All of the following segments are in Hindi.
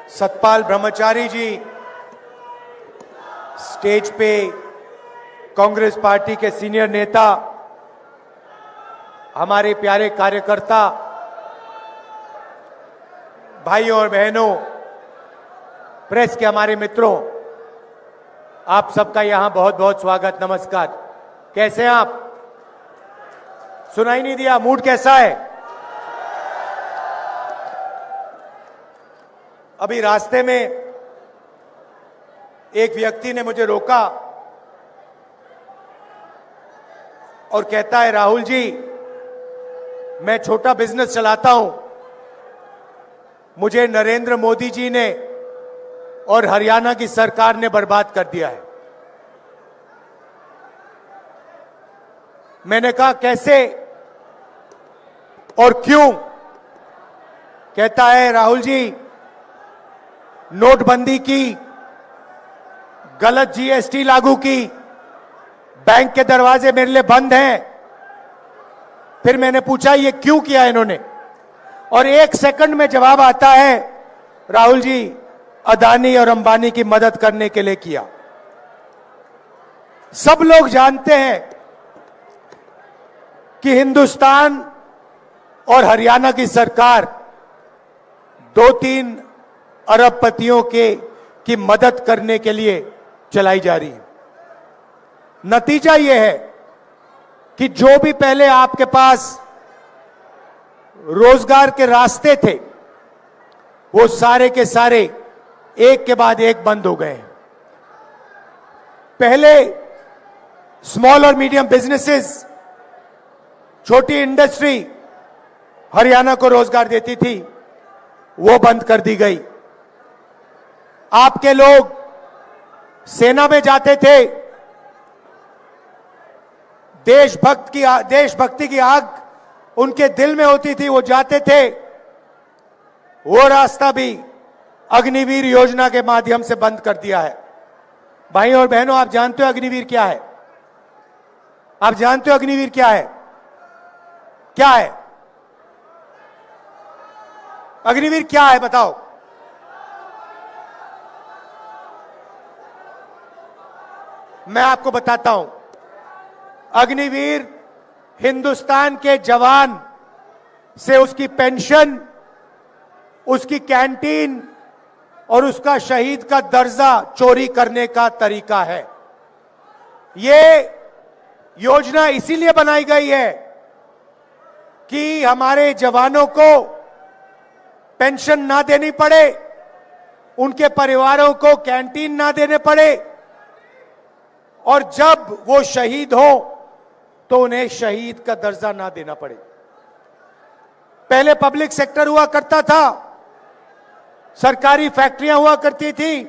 सतपाल ब्रह्मचारी जी स्टेज पे, कांग्रेस पार्टी के सीनियर नेता, हमारे प्यारे कार्यकर्ता, भाइयों और बहनों, प्रेस के हमारे मित्रों, आप सबका यहां बहुत बहुत स्वागत, नमस्कार। कैसे हैं आप? सुनाई नहीं दिया, मूड कैसा है? अभी रास्ते में एक व्यक्ति ने मुझे रोका और कहता है, राहुल जी, मैं छोटा बिजनेस चलाता हूं, मुझे नरेंद्र मोदी जी ने और हरियाणा की सरकार ने बर्बाद कर दिया है। मैंने कहा कैसे और क्यों? कहता है, राहुल जी, नोटबंदी की, गलत जीएसटी लागू की, बैंक के दरवाजे मेरे लिए बंद हैं। फिर मैंने पूछा ये क्यों किया इन्होंने, और 1 सेकंड में जवाब आता है, राहुल जी, अदानी और अंबानी की मदद करने के लिए किया। सब लोग जानते हैं कि हिंदुस्तान और हरियाणा की सरकार 2-3 अरबपतियों की मदद करने के लिए चलाई जा रही है। नतीजा यह है कि जो भी पहले आपके पास रोजगार के रास्ते थे, वो सारे के सारे एक के बाद एक बंद हो गए। पहले स्मॉल और मीडियम बिजनेसेस, छोटी इंडस्ट्री हरियाणा को रोजगार देती थी, वो बंद कर दी गई। आपके लोग सेना में जाते थे, देशभक्ति की आग उनके दिल में होती थी, वो जाते थे, वो रास्ता भी अग्निवीर योजना के माध्यम से बंद कर दिया है। भाइयों और बहनों, आप जानते हो अग्निवीर क्या है? आप जानते हो अग्निवीर क्या है? क्या है अग्निवीर? क्या है बताओ? मैं आपको बताता हूं। अग्निवीर हिंदुस्तान के जवान से उसकी पेंशन, उसकी कैंटीन और उसका शहीद का दर्जा चोरी करने का तरीका है। यह योजना इसीलिए बनाई गई है कि हमारे जवानों को पेंशन ना देनी पड़े, उनके परिवारों को कैंटीन ना देने पड़े, और जब वो शहीद हो तो उन्हें शहीद का दर्जा ना देना पड़े। पहले पब्लिक सेक्टर हुआ करता था, सरकारी फैक्ट्रियां हुआ करती थी,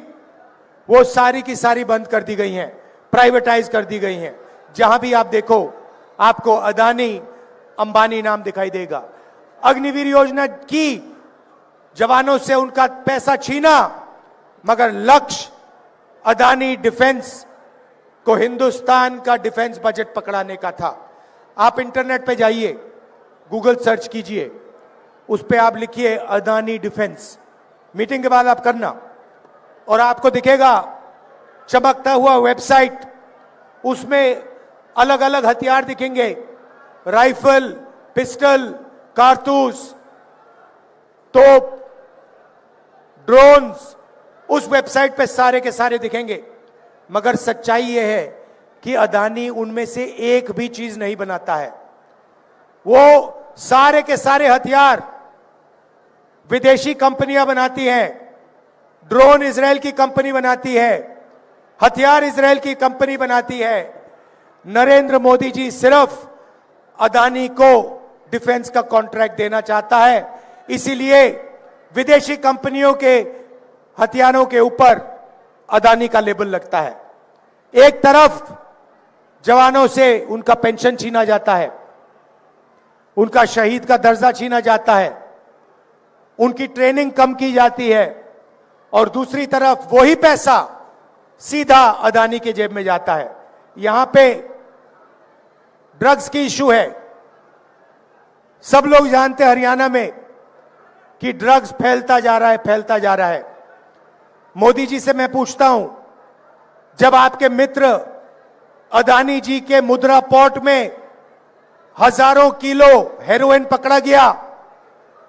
वो सारी की सारी बंद कर दी गई हैं, प्राइवेटाइज कर दी गई हैं। जहां भी आप देखो, आपको अदानी, अंबानी नाम दिखाई देगा। अग्निवीर योजना की, जवानों से उनका पैसा छीना, मगर लक्ष्य अदानी डिफेंस को हिंदुस्तान का डिफेंस बजट पकड़ाने का था। आप इंटरनेट पे जाइए, गूगल सर्च कीजिए, उस पे आप लिखिए अदानी डिफेंस, मीटिंग के बाद आप करना, और आपको दिखेगा चमकता हुआ वेबसाइट, उसमें अलग अलग हथियार दिखेंगे, राइफल, पिस्टल, कारतूस, तोप, ड्रोन्स, उस वेबसाइट पे सारे के सारे दिखेंगे। मगर सच्चाई यह है कि अदानी उनमें से एक भी चीज नहीं बनाता है। वो सारे के सारे हथियार विदेशी कंपनियां बनाती हैं। ड्रोन इजराइल की कंपनी बनाती है, हथियार इजराइल की कंपनी बनाती है। नरेंद्र मोदी जी सिर्फ अदानी को डिफेंस का कॉन्ट्रैक्ट देना चाहता है, इसीलिए विदेशी कंपनियों के हथियारों के ऊपर अदानी का लेबल लगता है। एक तरफ जवानों से उनका पेंशन छीना जाता है, उनका शहीद का दर्जा छीना जाता है, उनकी ट्रेनिंग कम की जाती है, और दूसरी तरफ वही पैसा सीधा अदानी के जेब में जाता है। यहां पे ड्रग्स की इशू है। सब लोग जानते हैं हरियाणा में कि ड्रग्स फैलता जा रहा है, फैलता जा रहा है। मोदी जी से मैं पूछता हूं, जब आपके मित्र अदानी जी के मुद्रा पोर्ट में हजारों किलो हेरोइन पकड़ा गया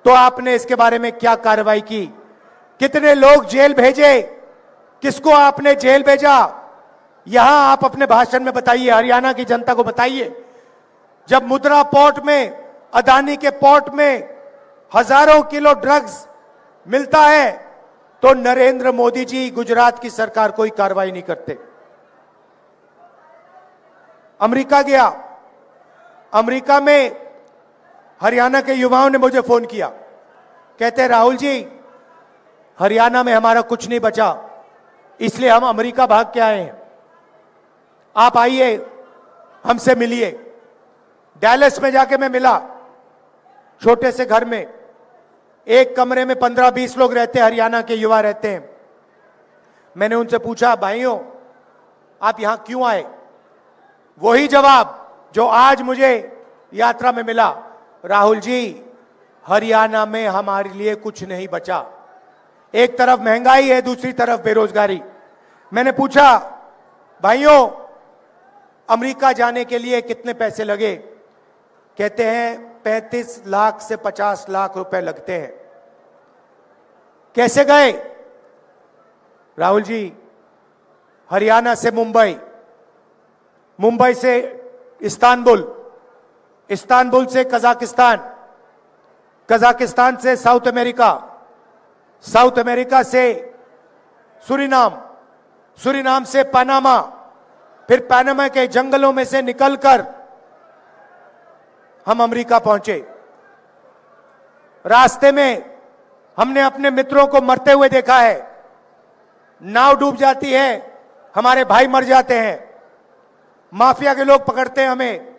तो आपने इसके बारे में क्या कार्रवाई की? कितने लोग जेल भेजे? किसको आपने जेल भेजा? यहां आप अपने भाषण में बताइए, हरियाणा की जनता को बताइए। जब मुद्रा पोर्ट में, अदानी के पोर्ट में हजारों किलो ड्रग्स मिलता है तो नरेंद्र मोदी जी, गुजरात की सरकार कोई कार्रवाई नहीं करते। अमेरिका गया, अमेरिका में हरियाणा के युवाओं ने मुझे फोन किया, कहते राहुल जी हरियाणा में हमारा कुछ नहीं बचा, इसलिए हम अमेरिका भाग के आए हैं, आप आइए हमसे मिलिए। डैलस में जाके मैं मिला, छोटे से घर में, एक कमरे में 15-20 लोग रहते हैं, हरियाणा के युवा रहते हैं। मैंने उनसे पूछा, भाइयों आप यहां क्यों आए? वही जवाब जो आज मुझे यात्रा में मिला, राहुल जी हरियाणा में हमारे लिए कुछ नहीं बचा। एक तरफ महंगाई है, दूसरी तरफ बेरोजगारी। मैंने पूछा, भाइयों अमेरिका जाने के लिए कितने पैसे लगे? कहते हैं 35 लाख से 50 लाख रुपए लगते हैं। कैसे गए? राहुल जी हरियाणा से मुंबई, मुंबई से इस्तांबुल, इस्तांबुल से कजाकिस्तान, कजाकिस्तान से साउथ अमेरिका, साउथ अमेरिका से सूरीनाम, सूरीनाम से पनामा, फिर पनामा के जंगलों में से निकलकर हम अमेरिका पहुंचे। रास्ते में हमने अपने मित्रों को मरते हुए देखा है, नाव डूब जाती है, हमारे भाई मर जाते हैं, माफिया के लोग पकड़ते हैं हमें।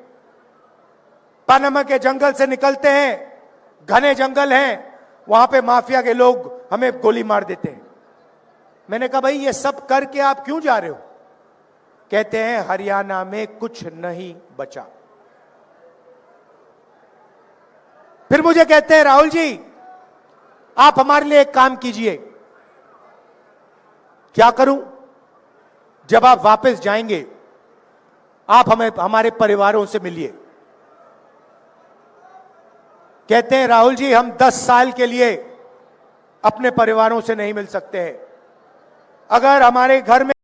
पनामा के जंगल से निकलते हैं, घने जंगल हैं, वहां पे माफिया के लोग हमें गोली मार देते हैं। मैंने कहा भाई ये सब करके आप क्यों जा रहे हो? कहते हैं हरियाणा में कुछ नहीं बचा। फिर मुझे कहते हैं राहुल जी आप हमारे लिए एक काम कीजिए। क्या करूं? जब आप वापस जाएंगे आप हमें हमारे परिवारों से मिलिए। कहते हैं राहुल जी हम 10 साल के लिए अपने परिवारों से नहीं मिल सकते हैं। अगर हमारे घर में